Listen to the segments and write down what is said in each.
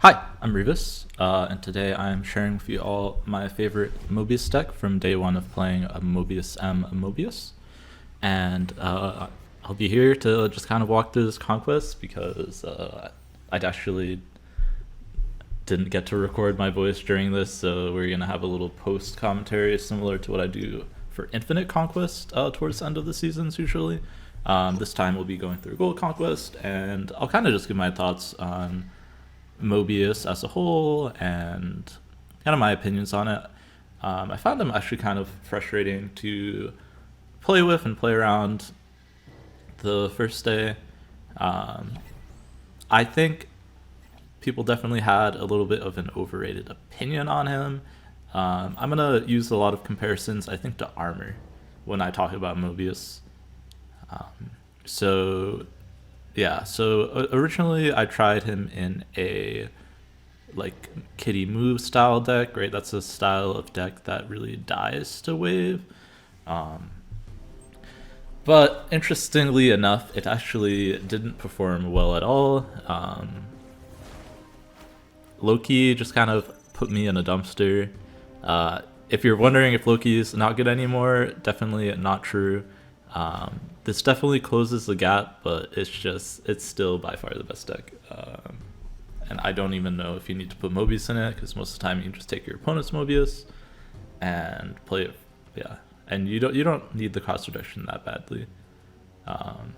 Hi, I'm Revis, and today I'm sharing with you all my favorite Mobius deck from day one of playing a Mobius M Mobius. And I'll be here to just kind of walk through this Conquest because I'd actually didn't get to record my voice during this, so we're going to have a little post commentary similar to what I do for Infinite Conquest towards the end of the seasons usually. This time we'll be going through Gold Conquest, and I'll kind of just give my thoughts on Mobius as a whole and kind of my opinions on it. I found him actually kind of frustrating to play with and play around the first day. I think people definitely had a little bit of an overrated opinion on him. I'm going to use a lot of comparisons, I think, to armor when I talk about Mobius. So originally I tried him in a like kitty move style deck, right? That's a style of deck that really dies to wave. But interestingly enough, it actually didn't perform well at all. Loki just kind of put me in a dumpster. If you're wondering if Loki is not good anymore, definitely not true. This definitely closes the gap, but it's still by far the best deck. And I don't even know if you need to put Mobius in it, because most of the time you can just take your opponent's Mobius and play it. Yeah, and you don't need the cost reduction that badly. But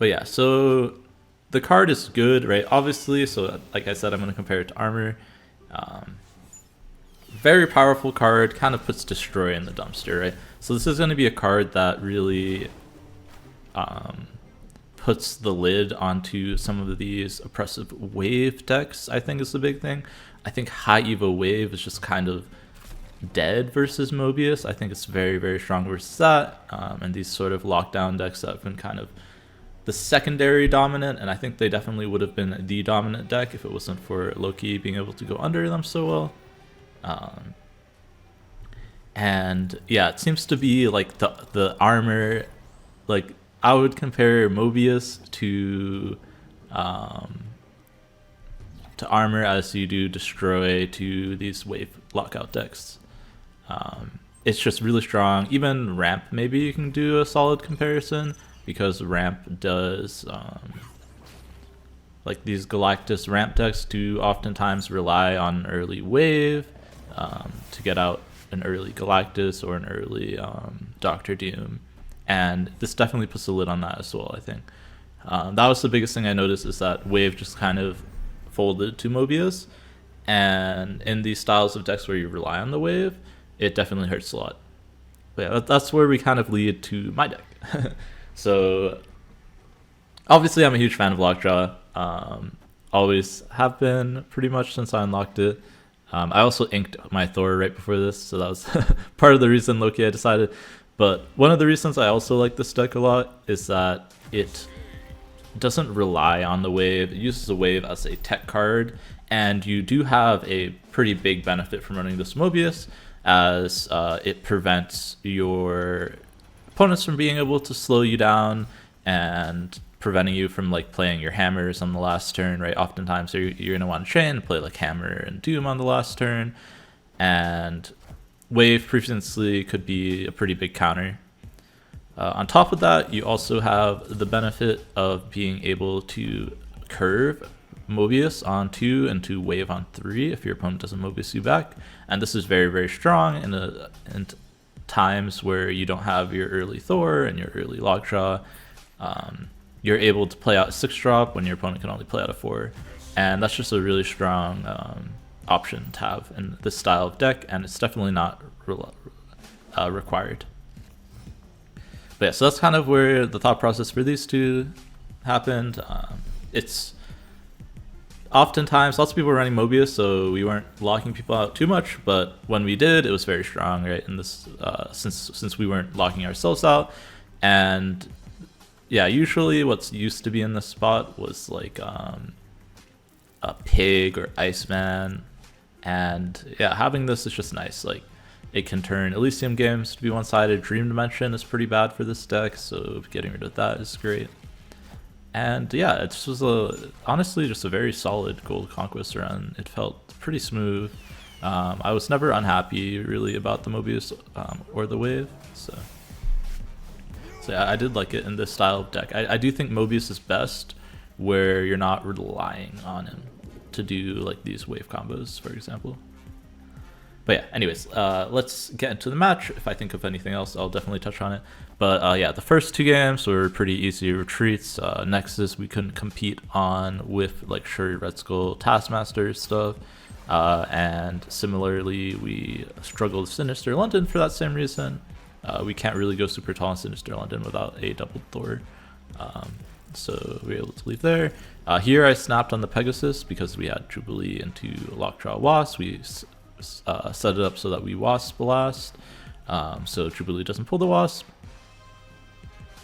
yeah, so the card is good, right? Obviously, so like I said, I'm going to compare it to armor. Very powerful card, kind of puts Destroy in the dumpster, right? So this is going to be a card that really puts the lid onto some of these oppressive wave decks, I think is the big thing. I think High Evo Wave is just kind of dead versus Mobius. I think it's very, very strong versus that. And these sort of lockdown decks that have been kind of the secondary dominant, and I think they definitely would have been the dominant deck if it wasn't for Loki being able to go under them so well. And yeah, it seems to be like the armor, like I would compare Mobius to armor as you do Destroy to these wave lockout decks. It's just really strong. Even Ramp, maybe you can do a solid comparison, because Ramp does like these Galactus Ramp decks do oftentimes rely on early wave to get out an early Galactus or an early Doctor Doom, and this definitely puts a lid on that as well. I think that was the biggest thing I noticed, is that wave just kind of folded to Mobius, and in these styles of decks where you rely on the wave, it definitely hurts a lot. But yeah, that's where we kind of lead to my deck. So obviously I'm a huge fan of Lockjaw, always have been pretty much since I unlocked it. I also inked my Thor right before this, so that was part of the reason Loki I decided. But one of the reasons I also like this deck a lot is that it doesn't rely on the wave. It uses the wave as a tech card, and you do have a pretty big benefit from running this Mobius, as it prevents your opponents from being able to slow you down and preventing you from like playing your hammers on the last turn, right? Oftentimes you're going to want to chain and play like Hammer and Doom on the last turn, and Wave previously could be a pretty big counter. On top of that, you also have the benefit of being able to curve Mobius on 2 and to Wave on 3 if your opponent doesn't Mobius you back, and this is very, very strong in times where you don't have your early Thor and your early Lockjaw. You're able to play out a 6-drop when your opponent can only play out a 4, and that's just a really strong option to have in this style of deck, and it's definitely not required. But yeah, so that's kind of where the thought process for these two happened. It's oftentimes lots of people were running Mobius, so we weren't locking people out too much, but when we did, it was very strong, right? And this since we weren't locking ourselves out, and yeah, usually what's used to be in this spot was like a Pig or Iceman, and yeah, having this is just nice. Like, it can turn Elysium games to be one-sided. Dream Dimension is pretty bad for this deck, so getting rid of that is great. And yeah, it just was honestly just a very solid gold conquest run. It felt pretty smooth. I was never unhappy really about the Mobius or the wave, so yeah, I did like it in this style of deck. I do think Mobius is best where you're not relying on him to do like these wave combos, for example. But yeah, anyways, let's get into the match. If I think of anything else, I'll definitely touch on it. But yeah, the first 2 games were pretty easy retreats. Nexus we couldn't compete on with like Shuri, Red Skull, Taskmaster stuff. And similarly, we struggled with Sinister London for that same reason. We can't really go super tall in Sinister London without a double Thor. So we were able to leave there. Here I snapped on the Pegasus because we had Jubilee into Lockjaw Wasp. We set it up so that we Wasp last, so Jubilee doesn't pull the Wasp.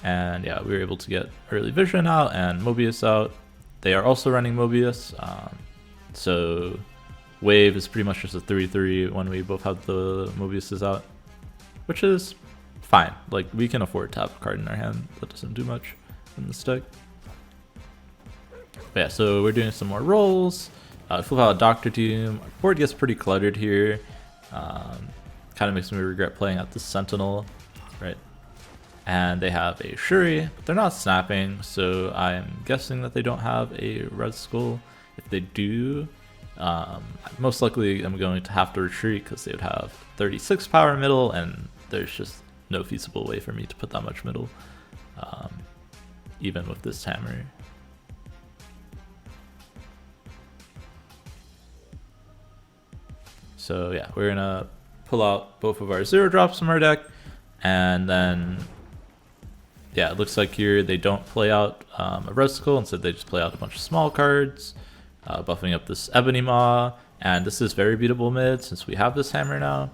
And yeah, we were able to get early vision out and Mobius out. They are also running Mobius, so wave is pretty much just a 3-3 when we both have the Mobiuses out, which is fine. Like, we can afford to have a card in our hand that doesn't do much in this deck. But yeah, so we're doing some more rolls. Flip out Dr. Doom. Our board gets pretty cluttered here. Kind of makes me regret playing at the Sentinel, right? And they have a Shuri, but they're not snapping, so I'm guessing that they don't have a Red Skull. If they do, most likely I'm going to have to retreat because they would have 36 power middle, and there's just no feasible way for me to put that much middle, even with this hammer. So yeah, we're gonna pull out both of our 0 drops from our deck, and then yeah, it looks like here they don't play out a Red Skull, instead they just play out a bunch of small cards, buffing up this Ebony Maw, and this is very beatable mid since we have this hammer now,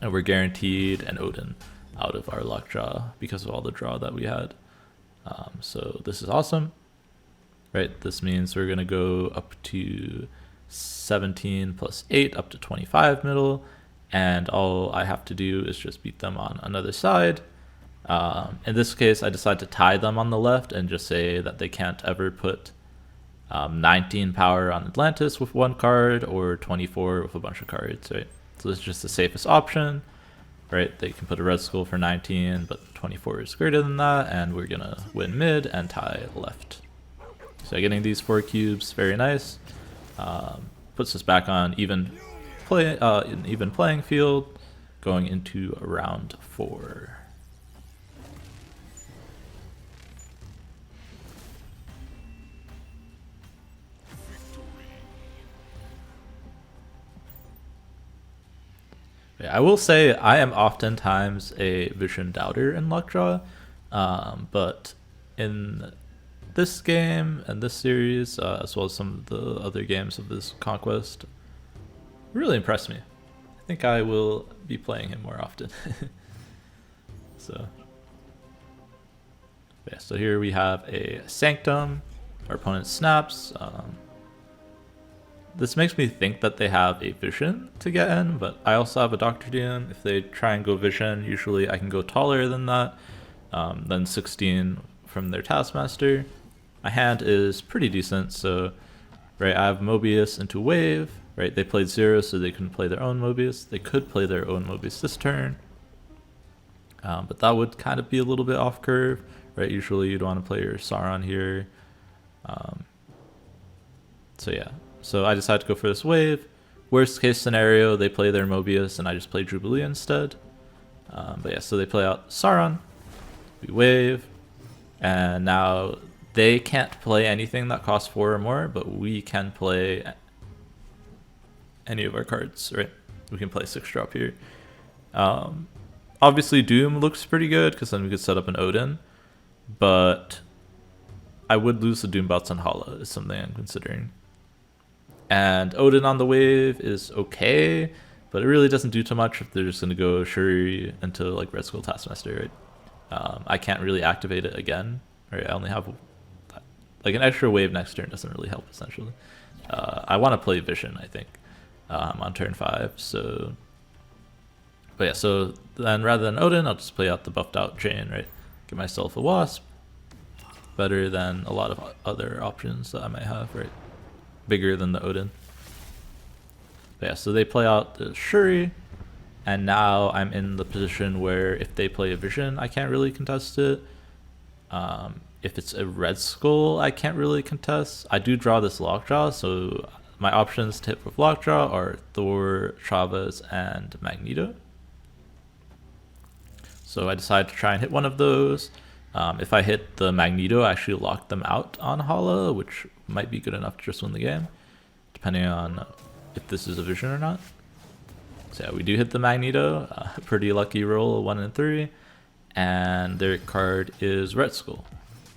and we're guaranteed an Odin out of our Lockjaw because of all the draw that we had. So this is awesome, right? This means we're gonna go up to 17 plus 8 up to 25 middle, and all I have to do is just beat them on another side. In this case, I decide to tie them on the left and just say that they can't ever put 19 power on Atlantis with 1 card or 24 with a bunch of cards, right? So this is just the safest option, right? They can put a Red Skull for 19, but 24 is greater than that, and we're gonna win mid and tie left. So getting these 4 cubes, very nice. Puts us back on even playing field, going into round 4. Yeah, I will say I am oftentimes a vision doubter in Lockjaw, but in this game and this series, as well as some of the other games of this Conquest, really impressed me. I think I will be playing him more often. So yeah, so here we have a Sanctum. Our opponent snaps. This makes me think that they have a Vision to get in, but I also have a Dr. Doom. If they try and go Vision, usually I can go taller than that, than 16 from their Taskmaster. My hand is pretty decent, so right, I have Mobius into Wave, right? They played 0, so they couldn't play their own Mobius. They could play their own Mobius this turn, but that would kind of be a little bit off curve, right? Usually you'd want to play your Sauron here. So yeah, so I decided to go for this Wave. Worst case scenario, they play their Mobius and I just play Jubilee instead. But yeah, so they play out Sauron, we Wave, and now they can't play anything that costs 4 or more, but we can play any of our cards, right? We can play 6 drop here. Obviously Doom looks pretty good because then we could set up an Odin, but I would lose the Doom bots on Hala is something I'm considering. And Odin on the Wave is okay, but it really doesn't do too much if they're just going to go Shuri into like Red Skull Taskmaster, right? I can't really activate it again, right? I only have like an extra wave next turn doesn't really help essentially. I want to play Vision, I think, on turn 5. So, but yeah, so then rather than Odin, I'll just play out the buffed out Jane, right? Get myself a Wasp, better than a lot of other options that I might have, right? Bigger than the Odin. But yeah, so they play out the Shuri, and now I'm in the position where if they play a Vision, I can't really contest it. If it's a Red Skull, I can't really contest. I do draw this Lockjaw, so my options to hit with Lockjaw are Thor, Chavez, and Magneto. So I decided to try and hit one of those. If I hit the Magneto, I actually lock them out on Hala, which might be good enough to just win the game, depending on if this is a Vision or not. So yeah, we do hit the Magneto. Pretty lucky roll, 1 in 3. And their card is Red Skull.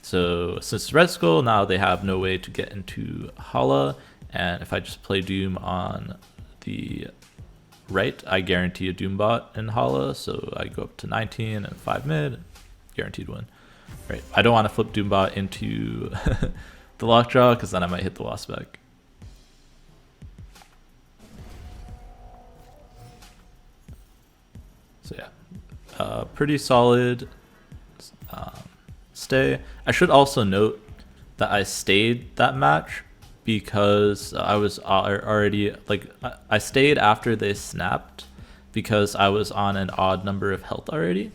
So since it's Red Skull, now they have no way to get into Hala. And if I just play Doom on the right, I guarantee a Doombot in Hala. So I go up to 19 and 5 mid, guaranteed win. Right. I don't want to flip Doombot into the Lockjaw because then I might hit the Wasp back. So yeah, pretty solid stay. I should also note that I stayed that match because I was already, like, I stayed after they snapped because I was on an odd number of health already.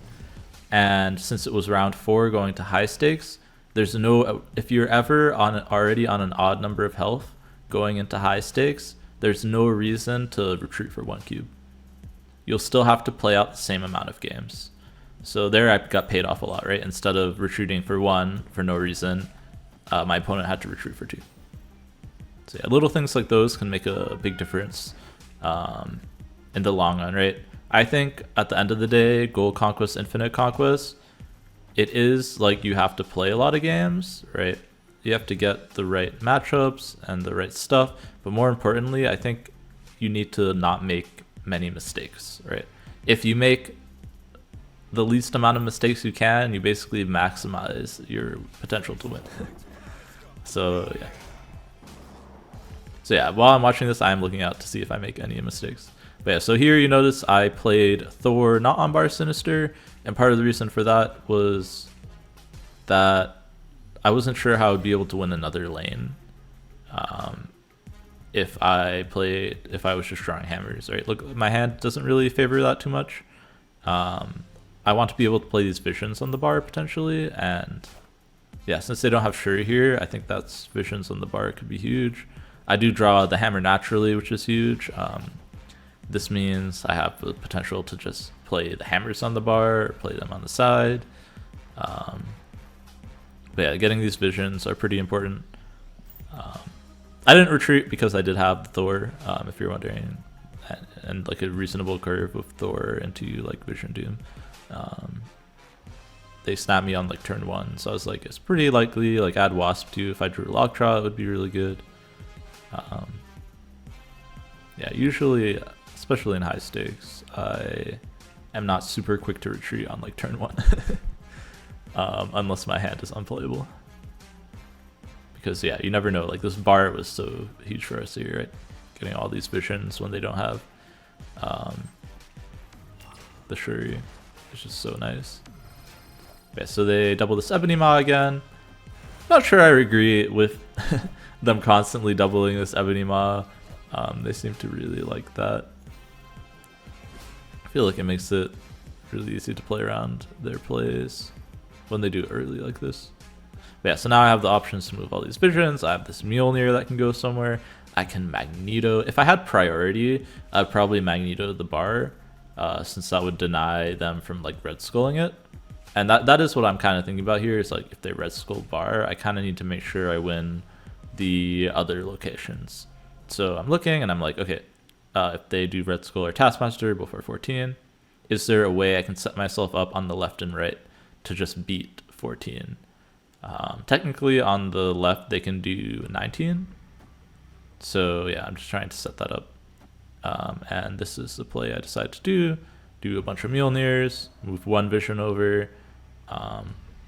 And since it was round 4 going to high stakes, there's no, if you're ever already on an odd number of health going into high stakes, there's no reason to retreat for 1 cube. You'll still have to play out the same amount of games. So there I got paid off a lot, right? Instead of retreating for 1 for no reason, my opponent had to retreat for 2. So yeah, little things like those can make a big difference in the long run, right? I think at the end of the day, Gold Conquest, Infinite Conquest, it is like you have to play a lot of games, right? You have to get the right matchups and the right stuff. But more importantly, I think you need to not make many mistakes, right? If you make the least amount of mistakes you can, you basically maximize your potential to win. So yeah, while I'm watching this, I'm looking out to see if I make any mistakes. But yeah, so here you notice I played Thor not on Bar Sinister, and part of the reason for that was that I wasn't sure how I would be able to win another lane if I was just drawing hammers, right? Look, my hand doesn't really favor that too much. I want to be able to play these Visions on the bar potentially, and yeah, since they don't have Shuri here, I think that's Visions on the bar could be huge. I do draw the hammer naturally, which is huge. This means I have the potential to just play the hammers on the bar or play them on the side. But yeah, getting these Visions are pretty important. I didn't retreat because I did have Thor, if you're wondering, and like a reasonable curve with Thor into like Vision Doom. They snapped me on like turn 1, so I was like, it's pretty likely like add Wasp too. If I drew Lockjaw, it would be really good. Yeah, usually, especially in high stakes, I am not super quick to retreat on like turn 1, unless my hand is unplayable. Because yeah, you never know. Like this bar was so huge for us here, right? Getting all these Visions when they don't have the Shuri, which is so nice. Okay, so they double this Ebony Maw again. Not sure I agree with them constantly doubling this Ebony Maw. They seem to really like that. I feel like it makes it really easy to play around their plays when they do it early like this. But yeah, so now I have the options to move all these Visions. I have this Mjolnir that can go somewhere. I can Magneto. If I had priority, I'd probably Magneto the bar, since that would deny them from like Red Skulling it. And that is what I'm kind of thinking about here, is like if they Red Skull bar, I kind of need to make sure I win the other locations. So I'm looking and I'm like, okay, if they do Red Skull or Taskmaster before 14, is there a way I can set myself up on the left and right to just beat 14? Technically on the left they can do 19. So yeah, I'm just trying to set that up. And this is the play I decided to do a bunch of Mjolnirs, move 1 Vision over,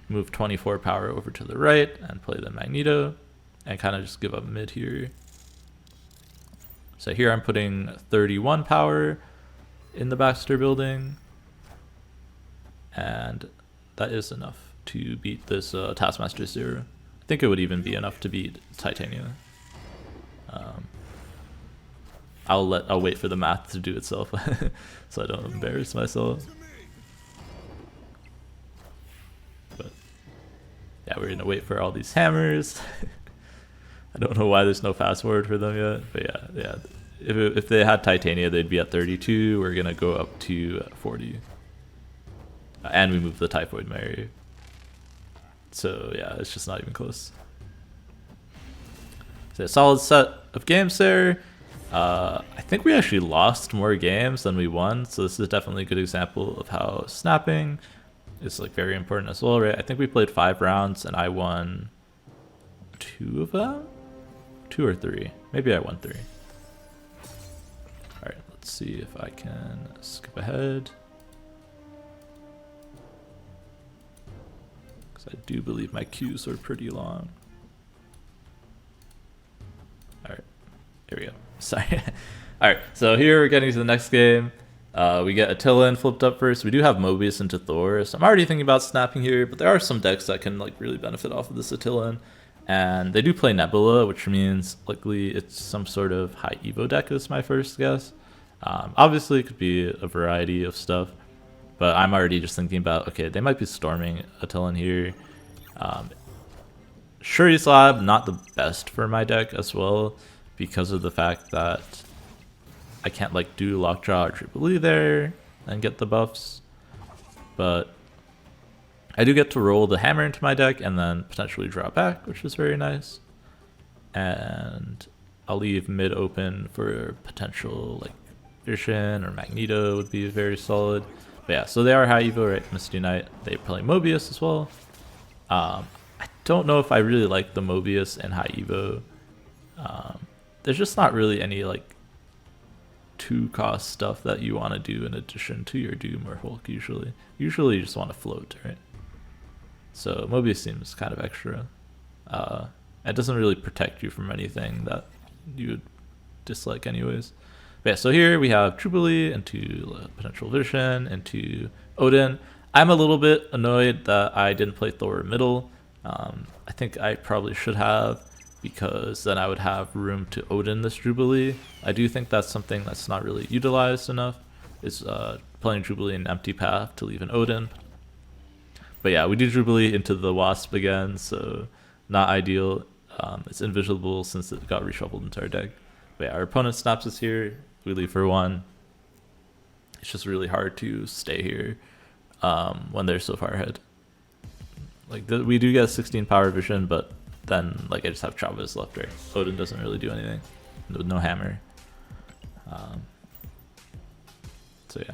move 24 power over to the right and play the Magneto, and kind of just give up mid here. So here I'm putting 31 power in the Baxter building, and that is enough. to beat this Taskmaster Zero. I think it would even be enough to beat Titania. I'll wait for the math to do itself so I don't embarrass myself. But yeah, we're gonna wait for all these hammers. I don't know why there's no fast forward for them yet, but yeah. If they had Titania, they'd be at 32. We're gonna go up to 40, and we move the Typhoid Mary. So yeah, it's just not even close. So a solid set of games there. I think we actually lost more games than we won, so this is definitely a good example of how snapping is like very important as well, right? I think we played 5 rounds and I won 2 of them? 2 or 3. Maybe I won 3. Alright, let's see if I can skip ahead. Because I do believe my queues are pretty long. Alright, here we go. Sorry. Alright, so here we're getting to the next game. We get Attila flipped up first. We do have Mobius into Thor, so I'm already thinking about snapping here, but there are some decks that can like really benefit off of this Attila. And they do play Nebula, which means likely it's some sort of high Evo deck is my first guess. Obviously, it could be a variety of stuff, but I'm already just thinking about, okay, they might be storming Attila here. Shuri Slab, not the best for my deck as well, because of the fact that I can't like do Lockjaw or Jubilee there and get the buffs. But I do get to roll the hammer into my deck and then potentially draw back, which is very nice. And I'll leave mid open for potential like Vision or Magneto would be very solid. But yeah, so they are high Evo, right? Misty Knight. They play Mobius as well. I don't know if I really like the Mobius and high Evo. There's just not really any like 2-cost stuff that you want to do in addition to your Doom or Hulk usually. Usually you just want to float, right? So Mobius seems kind of extra. It doesn't really protect you from anything that you would dislike anyways. But yeah, so here we have Jubilee into potential Vision, into Odin. I'm a little bit annoyed that I didn't play Thor middle. I think I probably should have, because then I would have room to Odin this Jubilee. I do think that's something that's not really utilized enough, is playing Jubilee in empty path to leave an Odin. But yeah, we do Jubilee into the Wasp again, so not ideal. It's invisible since it got reshuffled into our deck. But yeah, our opponent snaps us here, we leave for 1. It's just really hard to stay here when they're so far ahead. Like we do get 16 power vision, but then like I just have Chavez left, right? Odin doesn't really do anything with no hammer. So yeah.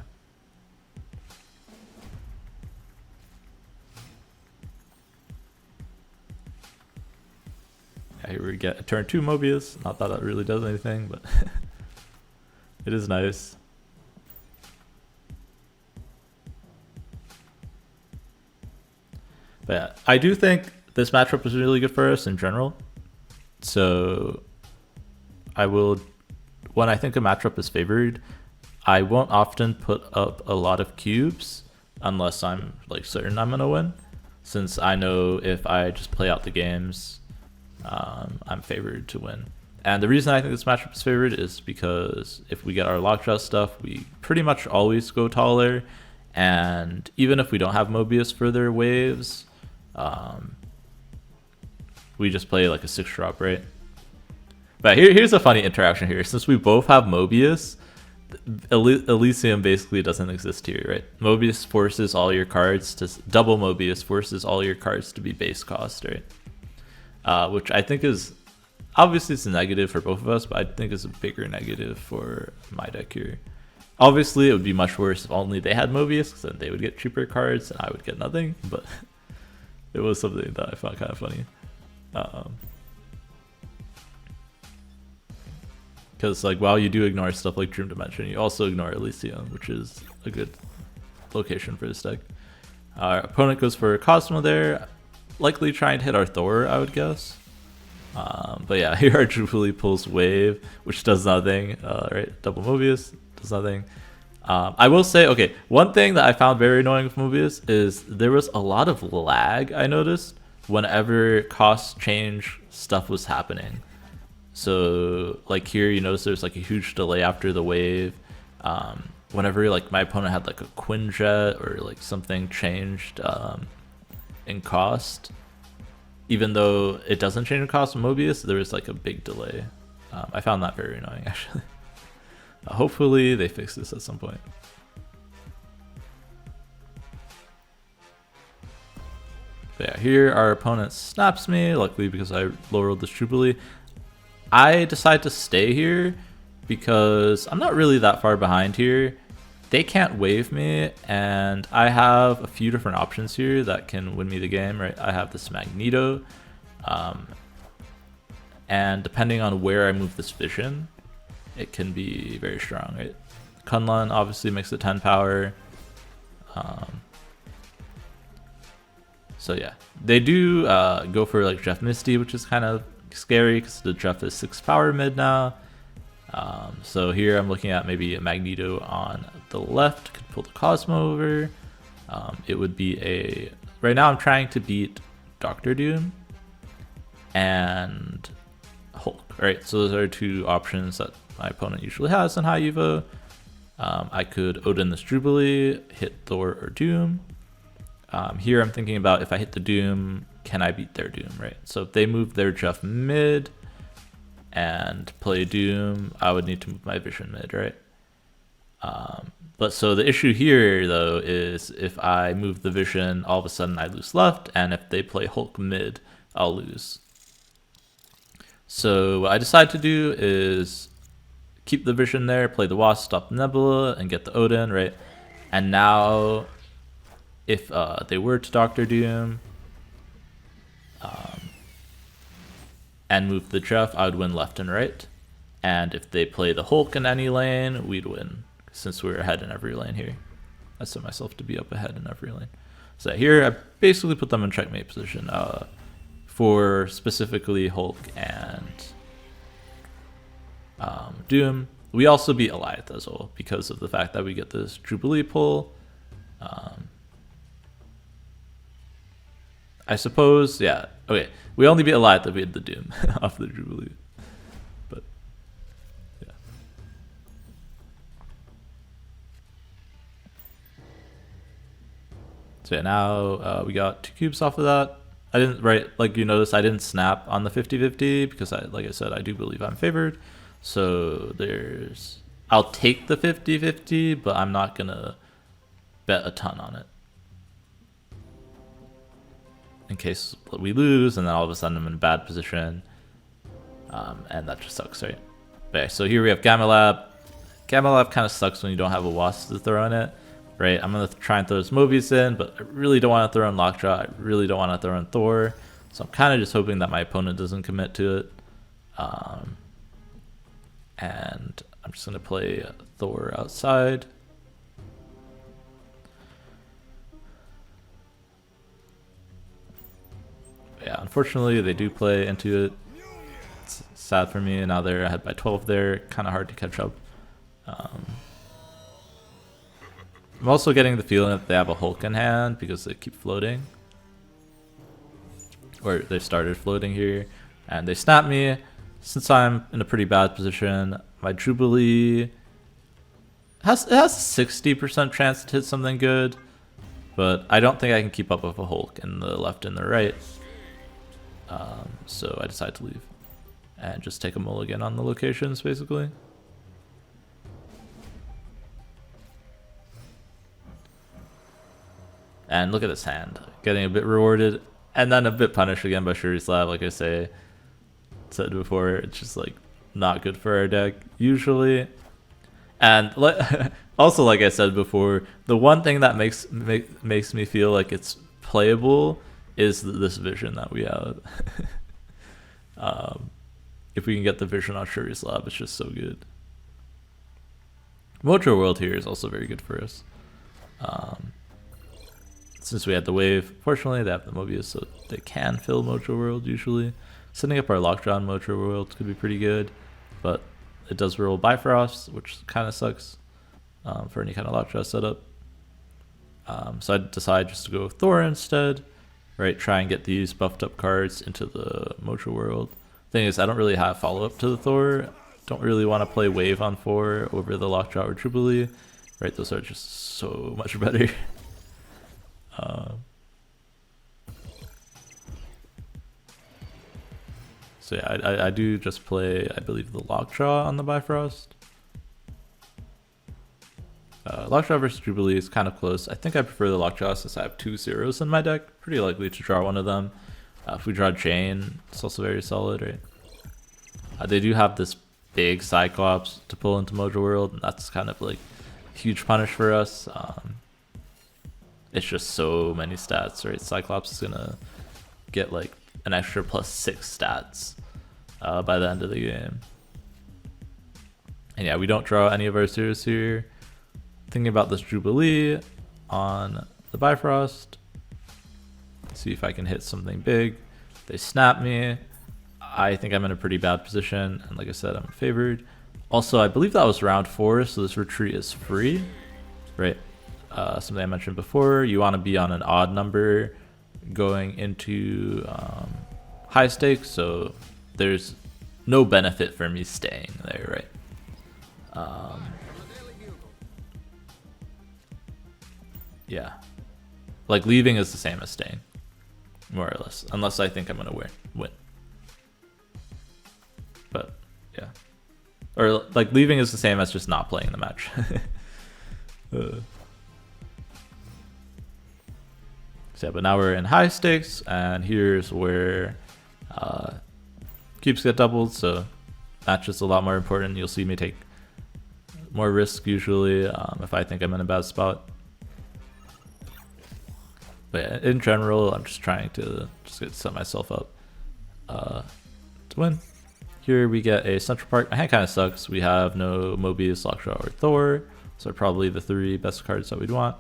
Yeah, here we get a turn 2 Mobius. Not that that really does anything, but it is nice. But yeah, I do think this matchup is really good for us in general. So I will, when I think a matchup is favored, I won't often put up a lot of cubes unless I'm like certain I'm gonna win, since I know if I just play out the games, I'm favored to win. And the reason I think this matchup is favored is because if we get our Lockjaw stuff, we pretty much always go taller, and even if we don't have Mobius for their waves, we just play like a 6-drop, right? But here's a funny interaction here. Since we both have Mobius, Elysium basically doesn't exist here, right? Mobius forces all your cards to double Mobius forces all your cards to be base cost, right? Which I think is obviously it's a negative for both of us, but I think it's a bigger negative for my deck here. Obviously, it would be much worse if only they had Mobius, because then they would get cheaper cards and I would get nothing. But it was something that I found kind of funny. Because like while you do ignore stuff like Dream Dimension, you also ignore Elysium, which is a good location for this deck. Our opponent goes for Cosmo there, likely trying to hit our Thor, I would guess. But yeah, here our Jubilee pulls Wave, which does nothing. Right, double Mobius does nothing. I will say, okay, one thing that I found very annoying with Mobius is there was a lot of lag I noticed whenever cost change stuff was happening. So like here, you notice there's like a huge delay after the wave. Whenever like my opponent had like a Quinjet or like something changed in cost, even though it doesn't change in cost in Mobius, there was like a big delay. I found that very annoying actually. Hopefully they fix this at some point. But yeah, here our opponent snaps me, luckily because I low-rolled this Jubilee. I decide to stay here because I'm not really that far behind here. They can't wave me, and I have a few different options here that can win me the game, right? I have this Magneto, and depending on where I move this vision, it can be very strong, right? Kunlun obviously makes it 10 power. So yeah, they do go for like Jeff Misty, which is kind of scary because the Jeff is 6 power mid now. So here I'm looking at maybe a Magneto on the left, could pull the Cosmo over. It would be right now I'm trying to beat Doctor Doom and Hulk, right? So those are two options that my opponent usually has in high Evo. I could Odin this Jubilee, hit Thor or Doom. Here I'm thinking about if I hit the Doom, can I beat their Doom, right? So if they move their Jeff mid and play Doom, I would need to move my Vision mid, right? But so the issue here though is if I move the Vision, all of a sudden I lose left, and if they play Hulk mid, I'll lose. So what I decide to do is keep the Vision there, play the Wasp, stop the Nebula, and get the Odin, right? And now if they were to Doctor Doom and move the Jeff, I would win left and right. And if they play the Hulk in any lane, we'd win, since we're ahead in every lane here. I set myself to be up ahead in every lane. So here I basically put them in checkmate position for specifically Hulk and Doom. We also beat Alliath as well because of the fact that we get this Jubilee pull. I suppose, yeah. Okay, we only beat Alliath if we had the Doom off the Jubilee. But yeah. So yeah, now we got 2 cubes off of that. I didn't, right, like you notice, I didn't snap on the 50-50 because like I said, I do believe I'm favored. So I'll take the 50-50, but I'm not gonna bet a ton on it, in case we lose and then all of a sudden I'm in a bad position, and that just sucks, right? Okay, so here we have Gamma Lab. Gamma Lab kind of sucks when you don't have a Wasp to throw in it, right? I'm gonna try and throw this Mobius in, but I really don't want to throw in Lockjaw. I really don't want to throw in Thor, so I'm kind of just hoping that my opponent doesn't commit to it. And I'm just gonna play Thor outside. Yeah, unfortunately they do play into it. It's sad for me, and now they're ahead by 12 there. Kind of hard to catch up. I'm also getting the feeling that they have a Hulk in hand because they keep floating. Or they started floating here, and they snap me. Since I'm in a pretty bad position, my Jubilee has a 60% chance to hit something good, but I don't think I can keep up with a Hulk in the left and the right. So I decide to leave and just take a mulligan on the locations, basically. And look at this hand, getting a bit rewarded and then a bit punished again by Shuri's Lab. Like I said before, it's just like not good for our deck usually. And also, like I said before, the one thing that makes me feel like it's playable is this vision that we have. If we can get the vision on Shuri's Lab, it's just so good. Mojo World here is also very good for us. Since we had the wave, fortunately they have the Mobius, so they can fill Mojo World usually. Setting up our Lockjaw on Mojo World could be pretty good, but it does roll Bifrost, which kind of sucks. for any kind of lockjaw setup. So I decide just to go with Thor instead, right? Try and get these buffed up cards into the Mojo world. Thing is, I don't really have follow up to the Thor. Don't really want to play Wave on 4 over the Lockjaw or Jubilee, right? Those are just so much better. So yeah, I do just play, I believe, the Lockjaw on the Bifrost. Lockjaw versus Jubilee is kind of close. I think I prefer the Lockjaw since I have 2 zeros in my deck. Pretty likely to draw one of them. If we draw Jane, it's also very solid, right? They do have this big Cyclops to pull into Mojo World, and that's kind of like a huge punish for us. It's just so many stats, right? Cyclops is gonna get like an extra +6 stats by the end of the game. And yeah, we don't draw any of our zeros here. Thinking about this Jubilee on the Bifrost. See if I can hit something big. They snap me. I think I'm in a pretty bad position, and like I said, I'm favored. Also, I believe that was round 4, so this retreat is free, right? Something I mentioned before, you want to be on an odd number going into high stakes, so there's no benefit for me staying there, right? Yeah, like leaving is the same as staying, more or less, unless I think I'm gonna win. But yeah, or like leaving is the same as just not playing the match. So yeah, but now we're in high stakes, and here's where cubes get doubled, so match is a lot more important. You'll see me take more risk usually if I think I'm in a bad spot. But yeah, in general, I'm just trying to set myself up to win. Here we get a Central Park. My hand kind of sucks. We have no Mobius, Lockjaw, or Thor, so are probably the 3 best cards that we'd want.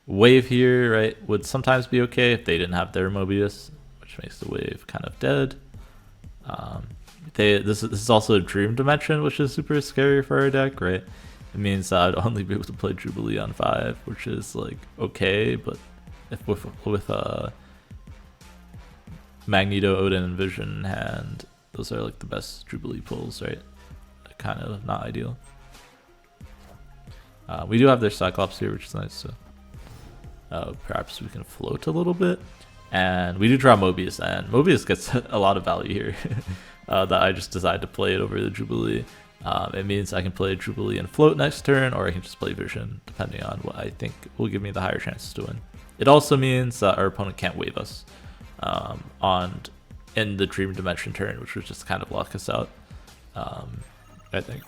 Wave here, right, would sometimes be okay if they didn't have their Mobius, which makes the wave kind of dead. This is also a Dream Dimension, which is super scary for our deck, right? It means that I'd only be able to play Jubilee on 5, which is like okay, but if with Magneto, Odin, and Vision in hand, those are like the best Jubilee pulls, right? Kind of not ideal. We do have their Cyclops here, which is nice, so perhaps we can float a little bit. And we do draw Mobius, and Mobius gets a lot of value here that I just decided to play it over the Jubilee. It means I can play Jubilee and float next turn, or I can just play Vision, depending on what I think will give me the higher chances to win. It also means that our opponent can't wave us in the Dream Dimension turn, which would just kind of lock us out, I think.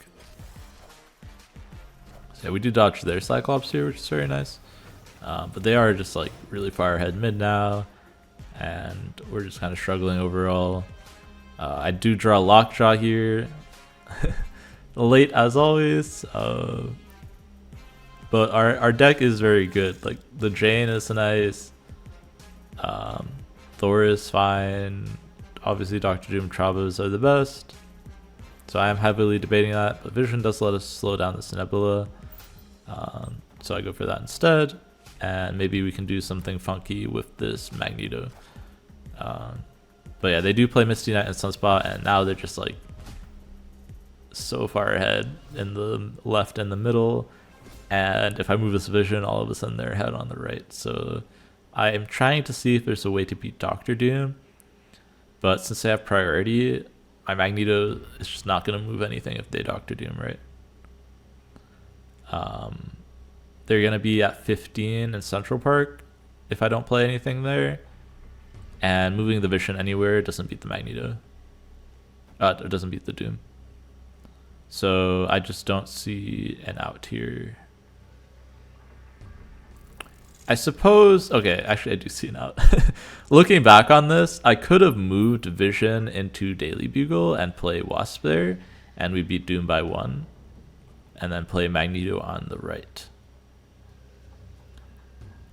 So yeah, we do dodge their Cyclops here, which is very nice. But they are just like really far ahead mid now, and we're just kind of struggling overall. I do draw Lockjaw here, late as always. But our deck is very good. Like the Jane is nice. Thor is fine. Obviously, Doctor Doom, Travas are the best. So I am heavily debating that. But Vision does let us slow down this Nebula. So I go for that instead. And maybe we can do something funky with this Magneto. But yeah, they do play Misty Knight and Sunspot, and now they're just like so far ahead in the left and the middle. And if I move this Vision, all of a sudden they're ahead on the right. So I am trying to see if there's a way to beat Doctor Doom. But since they have priority, my Magneto is just not going to move anything if they Doctor Doom, right? They're going to be at 15 in Central Park if I don't play anything there. And moving the Vision anywhere doesn't beat the Magneto. It doesn't beat the Doom. So I just don't see an out here. I suppose, okay, actually I do see an out. Looking back on this, I could have moved Vision into Daily Bugle and play Wasp there, and we beat Doom by 1. And then play Magneto on the right.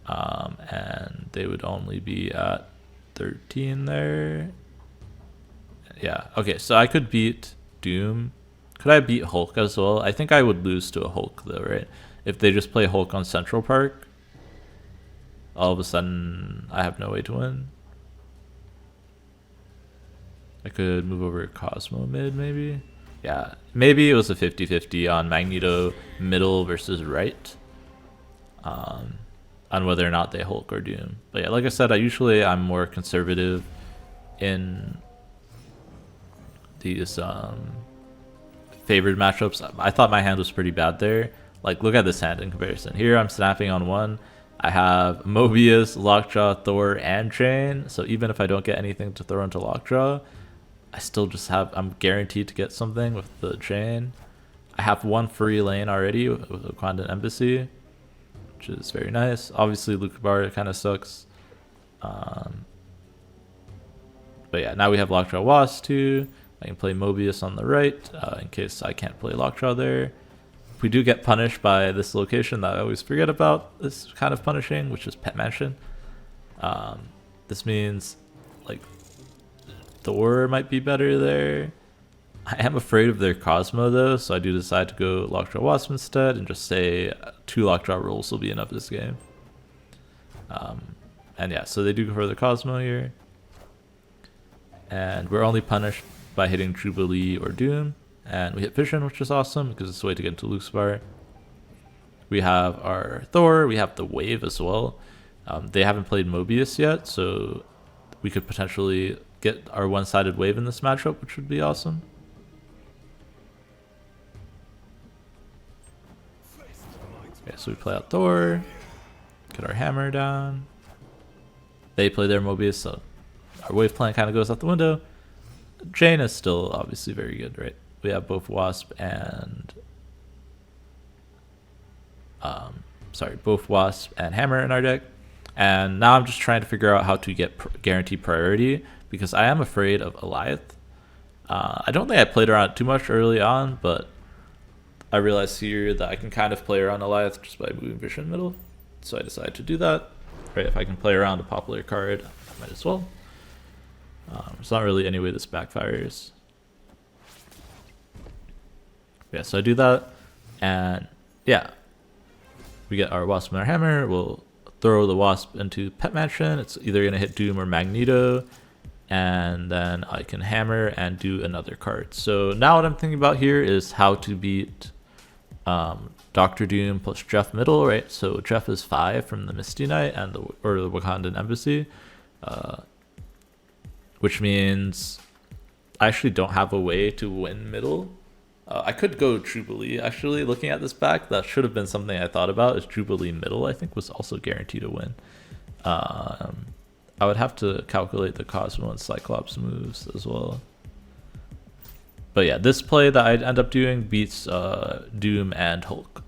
And they would only be at 13 there. Yeah, okay, so I could beat Doom. Could I beat Hulk as well? I think I would lose to a Hulk though, right? if they just play Hulk on Central Park, all of a sudden I have no way to win. I could move over Cosmo mid, maybe. Yeah, maybe it was a 50-50 on Magneto middle versus right, on whether or not they Hulk or Doom. But yeah, like I said, I'm more conservative in these favored matchups. I thought my hand was pretty bad there. Like, look at this hand in comparison. Here I'm snapping on one. I have Mobius, Lockjaw, Thor, and Chain. So even if I don't get anything to throw into Lockjaw, I still just have, I'm guaranteed to get something with the Chain. I have one free lane already with Wakandan Embassy, which is very nice. Obviously, Lucabar kind of sucks. But yeah, now we have Lockjaw Wasp too. I can play Mobius on the right in case I can't play Lockjaw there. If we do get punished by this location that I always forget about, this kind of punishing, which is Pet Mansion. This means like Thor might be better there. I am afraid of their Cosmo though, so I do decide to go Lockjaw Wasp instead and just say 2 Lockjaw rolls will be enough this game. And yeah, so they do go for the Cosmo here. And we're only punished by hitting Jubilee or Doom. And we hit Vision, which is awesome because it's a way to get into Luxbar. We have our Thor, we have the Wave as well. They haven't played Mobius yet, so we could potentially get our one-sided Wave in this matchup, which would be awesome. Okay, so we play out Thor, get our hammer down. They play their Mobius, so our Wave plan kind of goes out the window. Jane is still obviously very good, right? We have both Wasp and both Wasp and Hammer in our deck. And now I'm just trying to figure out how to get guaranteed priority because I am afraid of Alioth. I don't think I played around too much early on, but I realized here that I can kind of play around Alioth just by moving Vision middle. So I decided to do that. Right, if I can play around a popular card, I might as well. It's not really any way this backfires. Yeah, so I do that, and yeah, we get our Wasp and our Hammer. We'll throw the Wasp into Pet Mansion. It's either going to hit Doom or Magneto, and then I can Hammer and do another card. So now what I'm thinking about here is how to beat Dr. Doom plus Jeff middle, right? So Jeff is 5 from the Misty Knight and the Wakandan Embassy, which means I actually don't have a way to win middle. I could go Jubilee, actually. Looking at this back, that should have been something I thought about, is Jubilee middle, I think, was also guaranteed to win. I would have to calculate the Cosmo and Cyclops moves as well. But yeah, this play that I'd end up doing beats Doom and Hulk.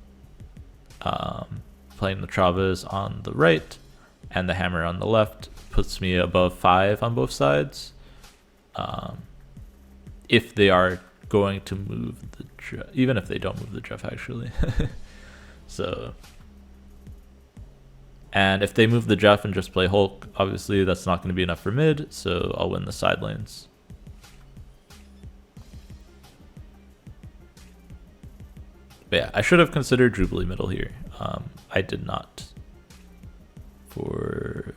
Playing the Chavez on the right and the Hammer on the left puts me above 5 on both sides. If they are going to move the Jeff, even if they don't move the Jeff actually. So, and if they move the Jeff and just play Hulk, obviously that's not going to be enough for mid, so I'll win the side lanes. But yeah, I should have considered Jubilee middle here. I did not for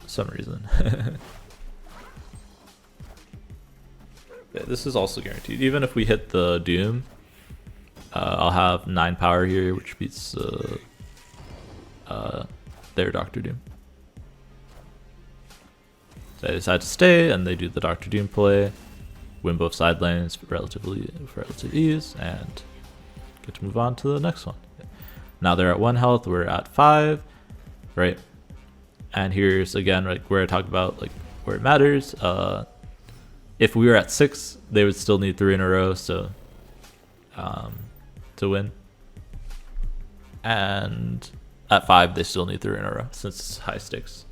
some reason. Yeah, this is also guaranteed. Even if we hit the Doom, I'll have 9 power here, which beats their Dr. Doom. So I decide to stay, and they do the Dr. Doom play, win both side lanes with relative ease, and get to move on to the next one. Now they're at 1 health, we're at 5, right? And here's again, like where I talked about like where it matters. If we were at 6, they would still need 3 in a row, so to win. And at 5, they still need 3 in a row since it's high stakes.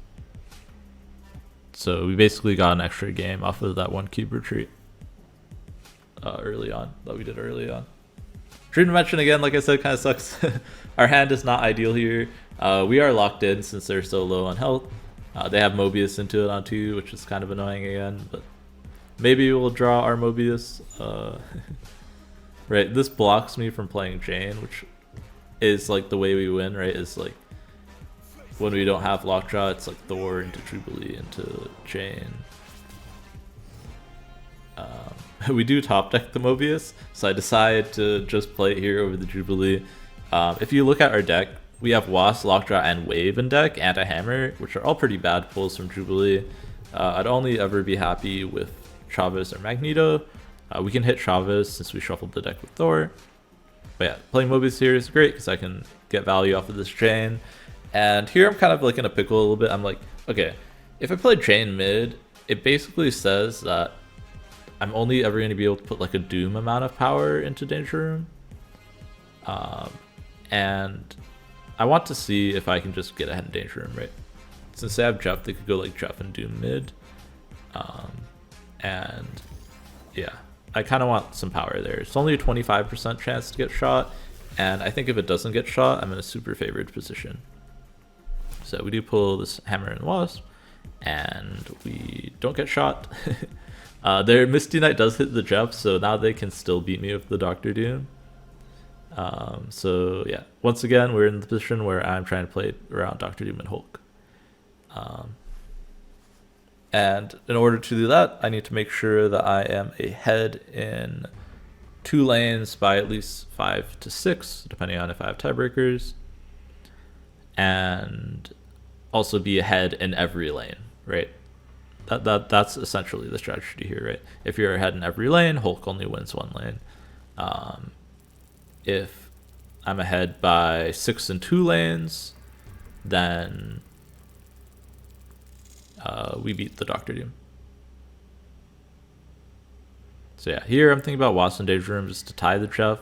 So we basically got an extra game off of that 1 cube retreat early on that we did early on. Dream Dimension again, like I said, kind of sucks. Our hand is not ideal here. We are locked in since they're so low on health. They have Mobius into it on 2, which is kind of annoying again, but maybe we'll draw our Mobius. Right, this blocks me from playing Jane, which is like the way we win, right? Is like when we don't have Lockjaw, it's like Thor into Jubilee into Chain. We do top deck the Mobius, so I decide to just play it here over the Jubilee. If you look at our deck, we have Wasp, Lockjaw, and Wave in deck, and a Hammer, which are all pretty bad pulls from Jubilee. I'd only ever be happy with Chavez or Magneto. We can hit Chavez since we shuffled the deck with Thor. But yeah, playing Mobius here is great because I can get value off of this Chain. And here I'm kind of like in a pickle a little bit. I'm like, okay, if I play Chain mid, it basically says that I'm only ever going to be able to put like a Doom amount of power into Danger Room. And I want to see if I can just get ahead in Danger Room, right? Since they have Jeff, they could go like Jeff and Doom mid. And yeah, I kind of want some power there. It's only a 25% chance to get shot. And I think if it doesn't get shot, I'm in a super favored position. So we do pull this Hammer and Wasp, and we don't get shot. Their Misty Knight does hit the Jeff, so now they can still beat me with the Doctor Doom. So yeah, once again, we're in the position where I'm trying to play around Doctor Doom and Hulk. And in order to do that, I need to make sure that I am ahead in 2 lanes by at least 5 to 6, depending on if I have tiebreakers. And also be ahead in every lane, right? That's essentially the strategy here, right? If you're ahead in every lane, Hulk only wins 1 lane. If I'm ahead by 6 in 2 lanes, then we beat the Doctor Doom. So yeah, here I'm thinking about Wasp and Danger Room just to tie the Jeff,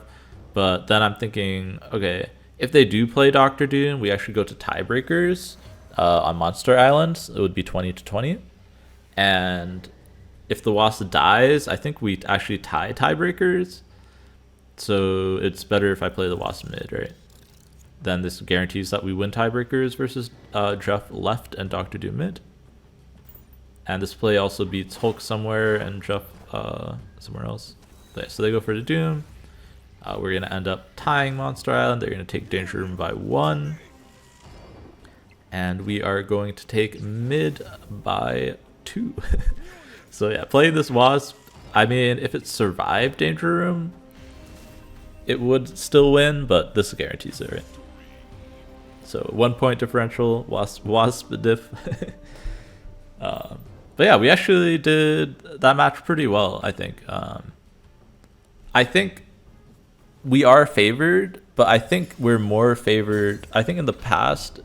but then I'm thinking, okay, if they do play Doctor Doom, we actually go to tiebreakers on Monster Island. It would be 20 to 20. And if the Wasp dies, I think we actually tie tiebreakers. So it's better if I play the Wasp mid, right? Then this guarantees that we win tiebreakers versus Jeff left and Doctor Doom mid. And this play also beats Hulk somewhere and Jeff somewhere else. So they go for the Doom. We're going to end up tying Monster Island. They're going to take Danger Room by 1. And we are going to take mid by 2. So yeah, playing this Wasp, I mean, if it survived Danger Room, it would still win, but this guarantees it, right? So 1 point differential, Wasp diff. But yeah, we actually did that match pretty well, I think. I think we are favored, but I think we're more favored. I think in the past,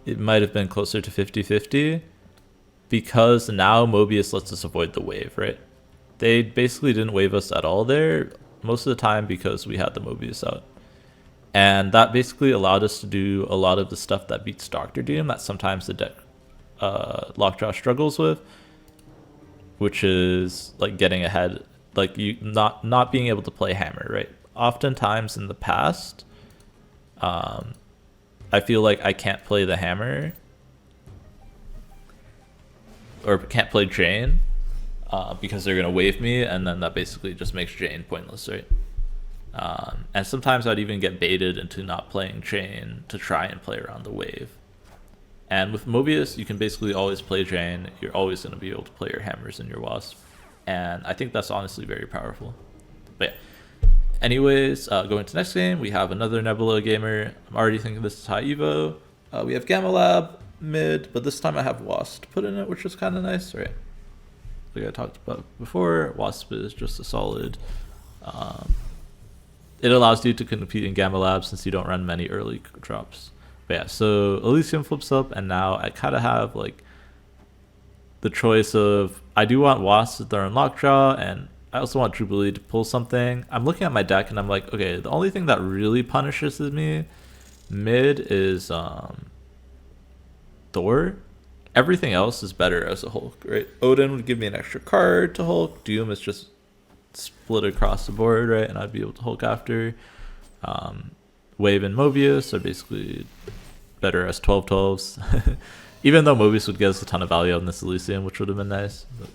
it might have been closer to 50-50 because now Mobius lets us avoid the wave, right? They basically didn't wave us at all there most of the time because we had the Mobius out. And that basically allowed us to do a lot of the stuff that beats Doctor Doom that sometimes the deck Lockjaw struggles with, which is like getting ahead, like you not being able to play Hammer, right? Oftentimes in the past, I feel like I can't play the Hammer or can't play Jane because they're gonna wave me, and then that basically just makes Jane pointless, right? And sometimes I'd even get baited into not playing Jane to try and play around the wave. And with Mobius, you can basically always play Jane. You're always going to be able to play your Hammers and your Wasp. And I think that's honestly very powerful. But yeah. Anyways, going to next game, we have another Nebula gamer. I'm already thinking this is high Evo. We have Gamma Lab mid, but this time I have Wasp to put in it, which is kind of nice, right? Like I talked about before, Wasp is just a solid. It allows you to compete in Gamma Lab since you don't run many early drops. But yeah, so Elysium flips up, and now I kind of have like the choice of, I do want Wasp to throw in Lockjaw, and I also want Jubilee to pull something. I'm looking at my deck and I'm like, okay, the only thing that really punishes me mid is Thor. Everything else is better as a Hulk, right? Odin would give me an extra card to Hulk. Doom is just split across the board, right? And I'd be able to Hulk after. Wave and Mobius are basically better as 12/12s. Even though Mobius would get us a ton of value on this Elysium, which would have been nice. But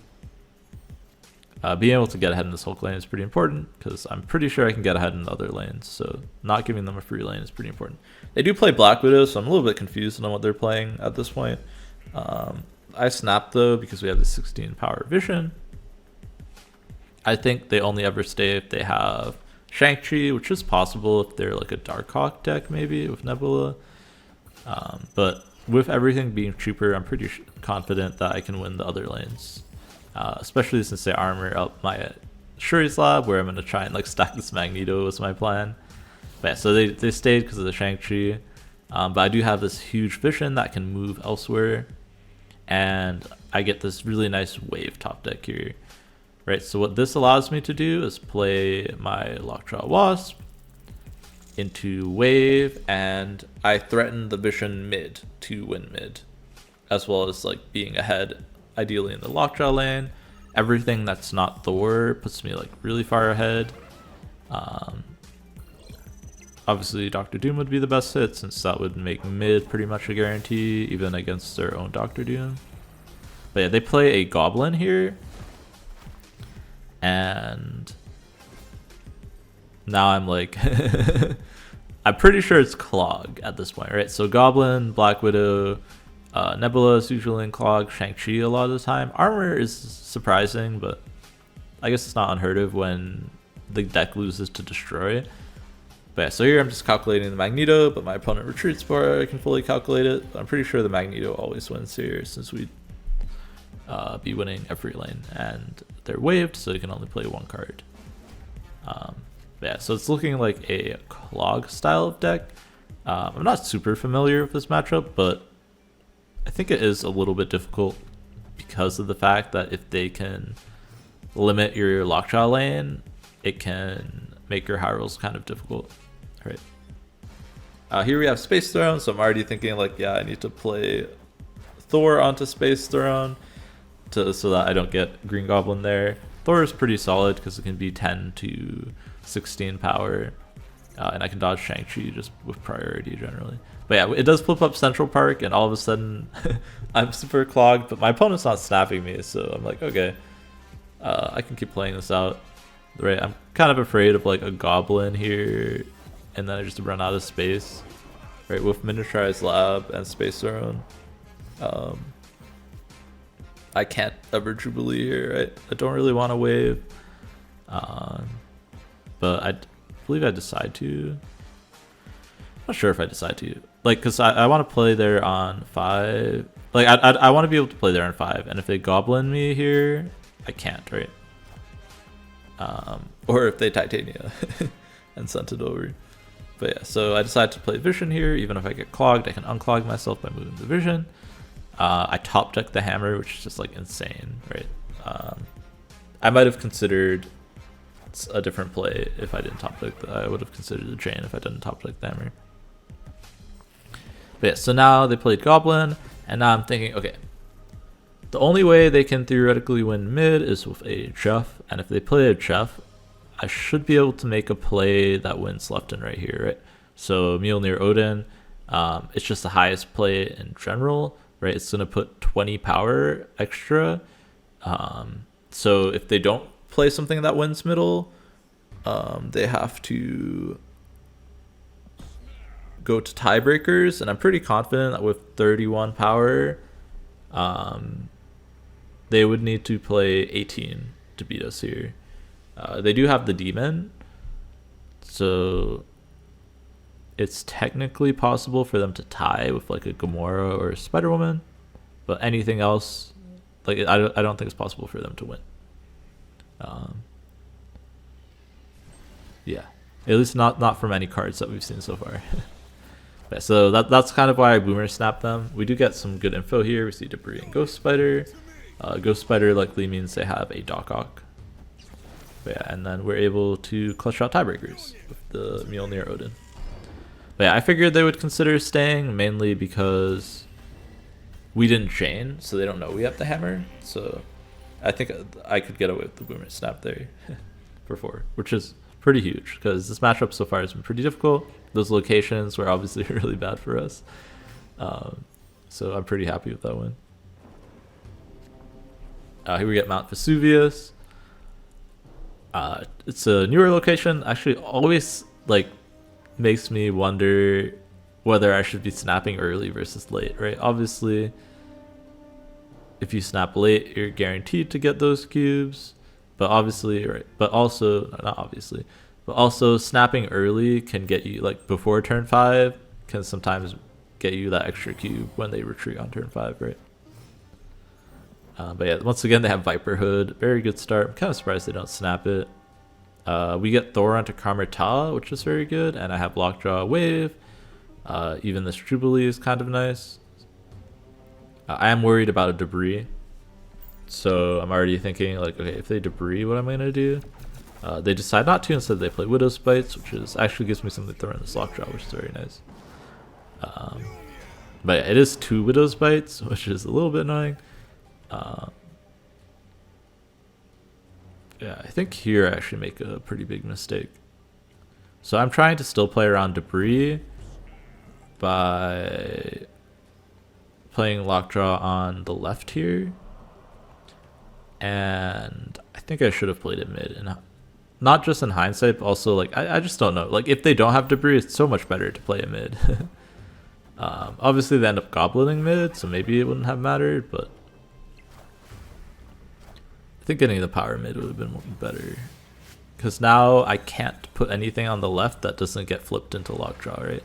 Being able to get ahead in this Hulk lane is pretty important because I'm pretty sure I can get ahead in the other lanes. So not giving them a free lane is pretty important. They do play Black Widow, so I'm a little bit confused on what they're playing at this point. I snap though because we have the 16 power vision. I think they only ever stay if they have Shang-Chi, which is possible if they're like a Darkhawk deck maybe with Nebula. But with everything being cheaper, I'm pretty confident that I can win the other lanes. Especially since they armor up my Shuri's lab, where I'm going to try and like stack this Magneto was my plan. But yeah, so they stayed because of the Shang-Chi. But I do have this huge vision that can move elsewhere. And I get this really nice wave top deck here. Right, so what this allows me to do is play my Lockjaw Wasp into wave, and I threaten the vision mid to win mid, as well as like being ahead ideally in the Lockjaw lane. Everything that's not Thor puts me like really far ahead. Obviously Doctor Doom would be the best hit, since that would make mid pretty much a guarantee even against their own Doctor Doom. But yeah, they play a Goblin here, and now I'm like I'm pretty sure it's Clog at this point, right? So Goblin, Black Widow, Nebula is usually in Clog, Shang-Chi a lot of the time. Armor is surprising, but I guess it's not unheard of when the deck loses to Destroy. But yeah, so here I'm just calculating the Magneto, but my opponent retreats before I can fully calculate it. But I'm pretty sure the Magneto always wins here, since we'd be winning every lane, and they're waved, so you can only play one card. Yeah, so it's looking like a Clog style of deck. I'm not super familiar with this matchup, but I think it is a little bit difficult because of the fact that if they can limit your Lockjaw lane, it can make your high rolls kind of difficult. All right. Here we have Space Throne, so I'm already thinking like, yeah, I need to play Thor onto Space Throne so that I don't get Green Goblin there. Thor is pretty solid because it can be 10 to 16 power, and I can dodge Shang-Chi just with priority generally. But yeah, it does flip up Central Park, and all of a sudden I'm super clogged, but my opponent's not snapping me, so I'm like, okay, I can keep playing this out. Right, I'm kind of afraid of like a Goblin here, and then I just run out of space. Right, with Miniaturized Lab and Space Throne, I can't ever Jubilee here, right? I don't really want to wave, but I believe I decide to. I'm not sure if I decide to, like, because I want to play there on 5. Like, I want to be able to play there on 5, and if they Goblin me here, I can't, right? Or if they Titania and sent it over. But yeah, so I decided to play Vision here. Even if I get clogged, I can unclog myself by moving the Vision. I top deck the Hammer, which is just like insane, right? I might have considered a different play if I didn't top deck. I would have considered the Chain if I didn't top deck the Hammer. But yeah, so now they played Goblin, and now I'm thinking, okay, the only way they can theoretically win mid is with a Jeff, and if they play a Jeff, I should be able to make a play that wins left and right here, right? So Mjolnir Odin, it's just the highest play in general, right? It's going to put 20 power extra. So if they don't play something that wins middle, they have to go to tiebreakers, and I'm pretty confident that with 31 power, they would need to play 18 to beat us here. They do have the Demon, so it's technically possible for them to tie with like a Gamora or a Spider-Woman, but anything else, like I don't think it's possible for them to win. Yeah, at least not from any cards that we've seen so far. But, so that's kind of why I Boomer Snap them. We do get some good info here. We see Debris and Ghost Spider. Ghost Spider likely means they have a Doc-Ock. But yeah, and then we're able to clutch out tiebreakers with the Mjolnir Odin. But yeah, I figured they would consider staying, mainly because we didn't chain, so they don't know we have the Hammer. So I think I could get away with the Boomer Snap there for 4, which is pretty huge, because this matchup so far has been pretty difficult. Those locations were obviously really bad for us. So I'm pretty happy with that win. Here we get Mount Vesuvius. It's a newer location. Actually, always like makes me wonder whether I should be snapping early versus late, right? Obviously, if you snap late, you're guaranteed to get those cubes. But obviously, right? But also, not obviously, but also snapping early can get you, like before turn 5, can sometimes get you that extra cube when they retreat on turn 5, right? But yeah, once again, they have Viper Hood. Very good start. I'm kind of surprised they don't snap it. We get Thor onto Karmata, which is very good, and I have Lockjaw Wave. Even this Jubilee is kind of nice. I am worried about a debris, so I'm already thinking like, okay, if they debris, what am I gonna do? They decide not to. Instead, they play Widow's Bites, which is actually gives me something to throw in this Lockjaw, which is very nice. But yeah, it is 2 Widow's Bites, which is a little bit annoying. Yeah, I think here I actually make a pretty big mistake. So I'm trying to still play around debris by playing Lockjaw on the left here. And I think I should have played it mid. And not just in hindsight, but also like I just don't know. Like if they don't have debris, it's so much better to play it mid. Obviously they end up goblining mid, so maybe it wouldn't have mattered, but I think getting the power mid would have been better. Because now I can't put anything on the left that doesn't get flipped into Lockjaw, right?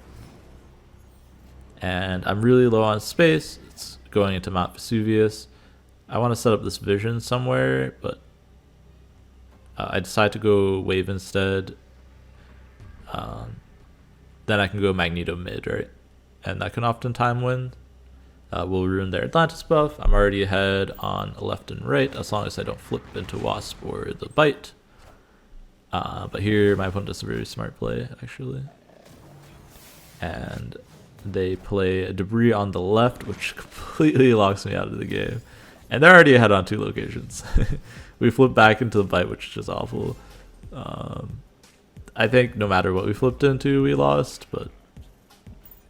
And I'm really low on space. It's going into Mount Vesuvius. I want to set up this vision somewhere, but I decide to go Wave instead. Then I can go Magneto mid, right? And that can oftentimes win. Will ruin their Atlantis buff. I'm already ahead on left and right, as long as I don't flip into Wasp or the Bite. But here my opponent does a very smart play, actually. And they play a debris on the left, which completely locks me out of the game. And they're already ahead on 2 locations. We flip back into the Bite, which is just awful. I think no matter what we flipped into, we lost, but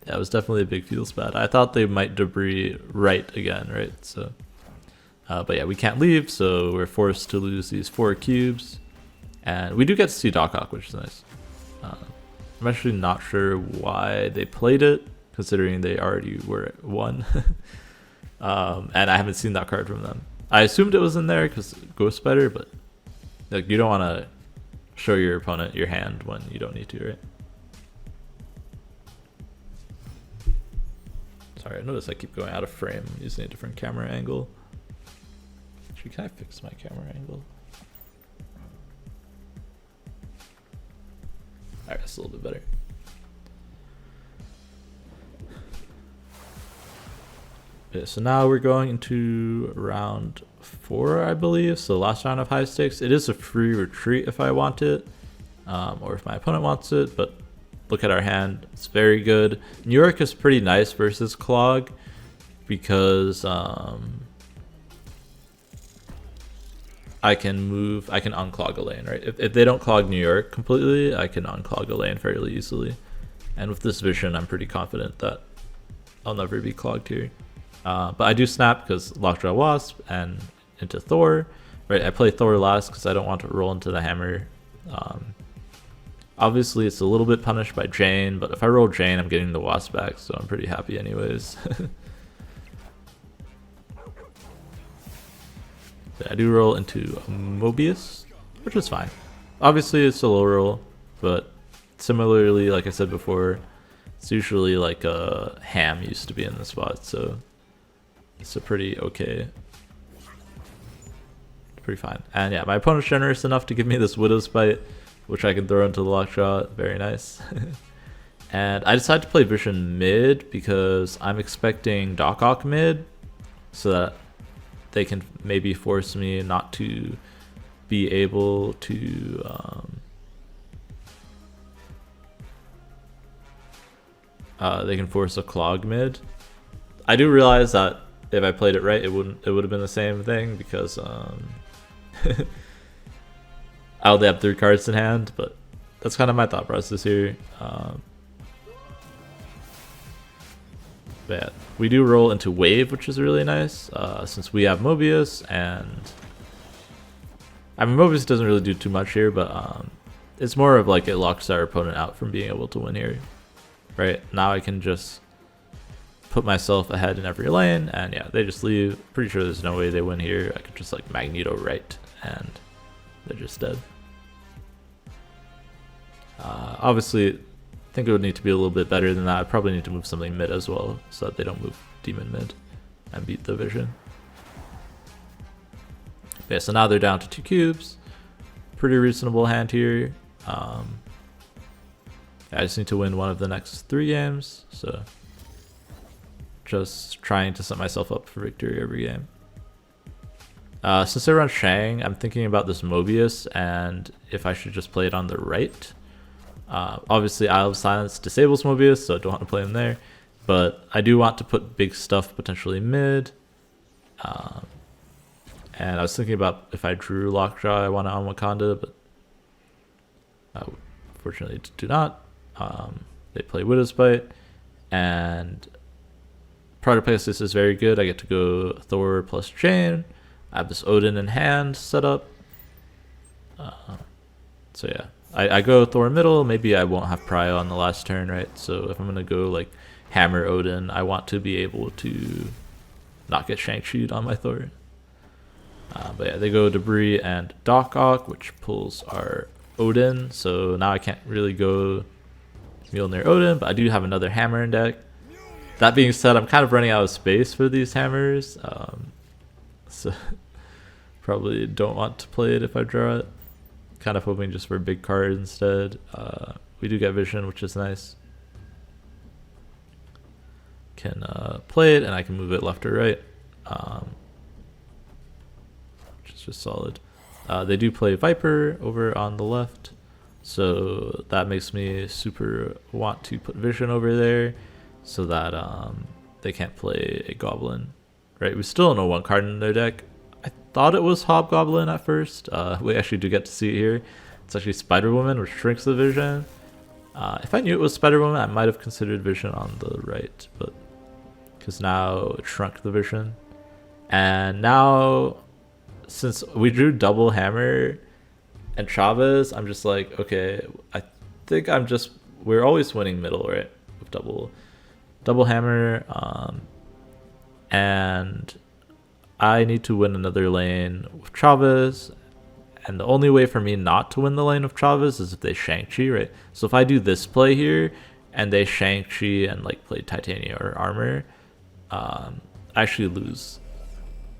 yeah, it was definitely a big feels bad. I thought they might debris right again, right? So, but yeah, we can't leave, so we're forced to lose these 4 cubes. And we do get to see Doc Ock, which is nice. I'm actually not sure why they played it, considering they already were at 1. And I haven't seen that card from them. I assumed it was in there because Ghost Spider, but like you don't want to show your opponent your hand when you don't need to, right? Sorry, I notice I keep going out of frame using a different camera angle. Actually, can I fix my camera angle? Alright, that's a little bit better. Okay, so now we're going into round 4, I believe. So last round of high stakes. It is a free retreat if I want it, or if my opponent wants it. But look at our hand; it's very good. New York is pretty nice versus Clog because I can unclog a lane, right? If they don't clog New York completely, I can unclog a lane fairly easily. And with this vision, I'm pretty confident that I'll never be clogged here. But I do snap because Lockjaw Wasp and into Thor, right? I play Thor last because I don't want to roll into the hammer. Obviously, it's a little bit punished by Jane, but if I roll Jane, I'm getting the Wasp back, so I'm pretty happy anyways. I do roll into Mobius, which is fine. Obviously, it's a low roll, but similarly, like I said before, it's usually like a ham used to be in the spot, so it's a pretty okay. Pretty fine. And yeah, my opponent's generous enough to give me this Widow's Bite, which I can throw into the Lockjaw. Very nice. And I decided to play Vision mid because I'm expecting Doc Ock mid, so that they can maybe force me not to be able to they can force a Clog mid. I do realize that if I played it right, it would have been the same thing because I only have 3 cards in hand, but that's kind of my thought process here. But yeah, we do roll into Wave, which is really nice since we have Mobius, and I mean, Mobius doesn't really do too much here, but it's more of like it locks our opponent out from being able to win here. Right, now I can just put myself ahead in every lane, and yeah, they just leave. Pretty sure there's no way they win here. I could just like Magneto right, and they're just dead. Obviously, I think it would need to be a little bit better than that. I'd probably need to move something mid as well, so that they don't move Demon mid and beat the Vision. Okay, so now they're down to 2 cubes. Pretty reasonable hand here. I just need to win one of the next 3 games, so just trying to set myself up for victory every game. Since I run Shang, I'm thinking about this Mobius and if I should just play it on the right. Obviously, Isle of Silence disables Mobius, so I don't want to play him there. But I do want to put big stuff potentially mid. And I was thinking about if I drew Lockjaw, I want to on Wakanda, but fortunately do not. They play Widow's Bite, and Protopegasus is very good. I get to go Thor plus Jane. I have this Odin in hand set up. So yeah, I go Thor middle. Maybe I won't have Prio on the last turn, right? So if I'm going to go like Hammer Odin, I want to be able to not get Shang-Chi'd on my Thor. But yeah, they go Debris and Doc Ock, which pulls our Odin. So now I can't really go Mjolnir Odin, but I do have another hammer in deck. That being said, I'm kind of running out of space for these hammers. So probably don't want to play it if I draw it. Kind of hoping just for a big card instead. We do get Vision, which is nice. Can play it, and I can move it left or right. Which is just solid. They do play Viper over on the left. So that makes me super want to put Vision over there so that they can't play a Goblin. Right, we still don't know one card in their deck. I thought it was Hobgoblin at first. We actually do get to see it here. It's actually Spider-Woman, which shrinks the Vision. If I knew it was Spider-Woman, I might have considered Vision on the right, but because now it shrunk the Vision. And now, since we drew double Hammer and Chavez, I'm just like, okay, I think we're always winning middle, right? With double Hammer, and I need to win another lane with Chavez, and the only way for me not to win the lane of Chavez is if they Shang-Chi, right? So if I do this play here, and they Shang-Chi and like play Titania or Armor, I actually lose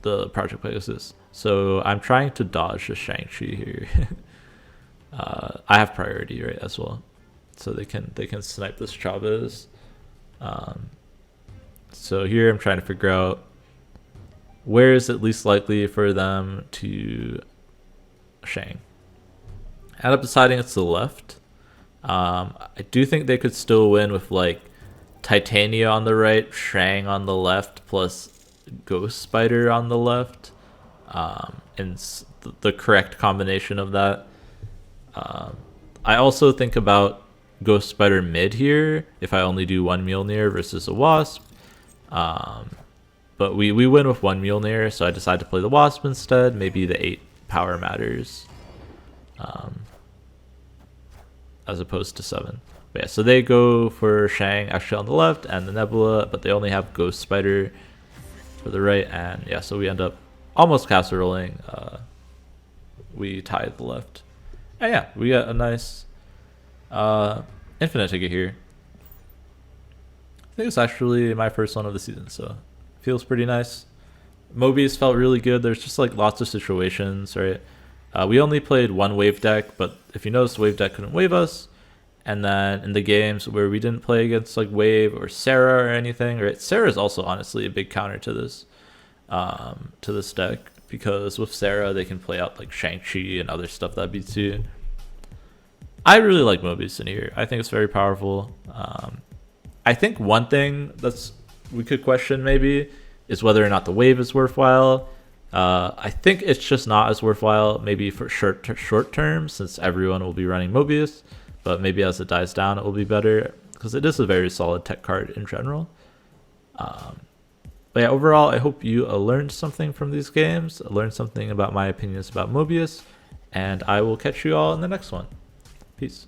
the Project Pegasus. So I'm trying to dodge the Shang-Chi here. I have priority, right, as well. So they can snipe this Chavez. So here I'm trying to figure out where is it least likely for them to Shang. I end up deciding it's the left. I do think they could still win with like Titania on the right, Shang on the left, plus Ghost Spider on the left. And the correct combination of that. I also think about Ghost Spider mid here if I only do one Mjolnir versus a Wasp. But we win with one Mjolnir, so I decide to play the Wasp instead. Maybe the 8 power matters as opposed to 7. But yeah, so they go for Shang actually on the left and the Nebula, but they only have Ghost Spider for the right. And yeah, so we end up almost castle rolling. We tied the left. And yeah, we got a nice infinite ticket here. I think it's actually my first one of the season, so feels pretty nice. Mobius felt really good. There's just like lots of situations, right? We only played one wave deck, but if you notice, wave deck couldn't wave us. And then in the games where we didn't play against like wave or Sarah or anything, right? Sarah is also honestly a big counter to this deck, because with Sarah they can play out like Shang-Chi and other stuff that beats you. I really like Mobius in here. I think it's very powerful. I think one thing we could question maybe is whether or not the wave is worthwhile. I think it's just not as worthwhile maybe for short term, since everyone will be running Mobius, but maybe as it dies down it will be better, because it is a very solid tech card in general. But yeah, overall I hope you learned something from these games, learned something about my opinions about Mobius, And I will catch you all in the next one. Peace.